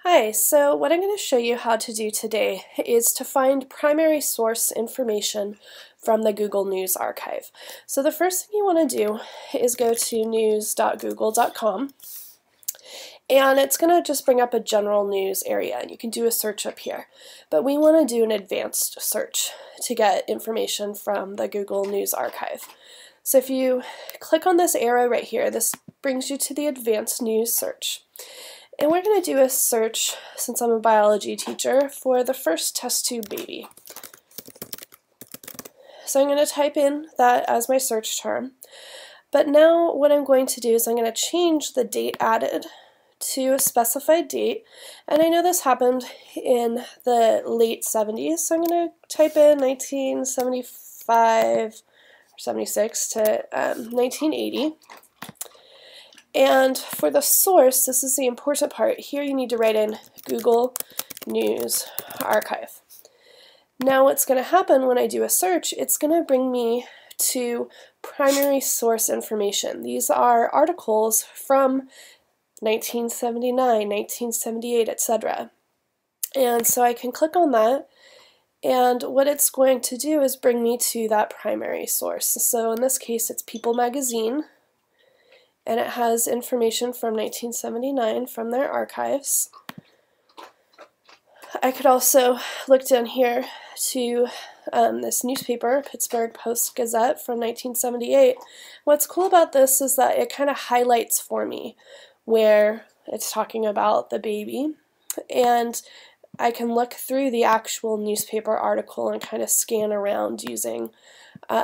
Hi, so what I'm going to show you how to do today is to find primary source information from the Google News archive. So the first thing you want to do is go to news.google.com, and it's going to just bring up a general news area, and you can do a search up here. But we want to do an advanced search to get information from the Google News archive. So if you click on this arrow right here, this brings you to the advanced news search. And we're going to do a search, since I'm a biology teacher, for the first test tube baby. So I'm going to type in that as my search term. But now what I'm going to do is I'm going to change the date added to a specified date. And I know this happened in the late 70s, so I'm going to type in 1975 or 76 to 1980. And for the source, this is the important part, here you need to write in Google News Archive. Now what's going to happen when I do a search, it's going to bring me to primary source information. These are articles from 1979, 1978, etc. And so I can click on that, and what it's going to do is bring me to that primary source. So in this case it's People magazine. And it has information from 1979 from their archives. I could also look down here to this newspaper, Pittsburgh Post-Gazette from 1978. What's cool about this is that it kind of highlights for me where it's talking about the baby, and I can look through the actual newspaper article and kind of scan around using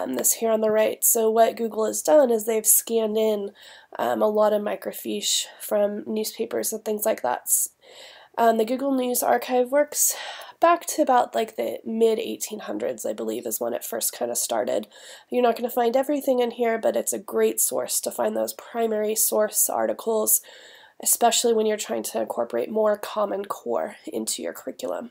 this here on the right. So what Google has done is they've scanned in a lot of microfiche from newspapers and things like that. The Google News Archive works back to about like the mid-1800s, I believe, is when it first kind of started. You're not going to find everything in here, but it's a great source to find those primary source articles, especially when you're trying to incorporate more Common Core into your curriculum.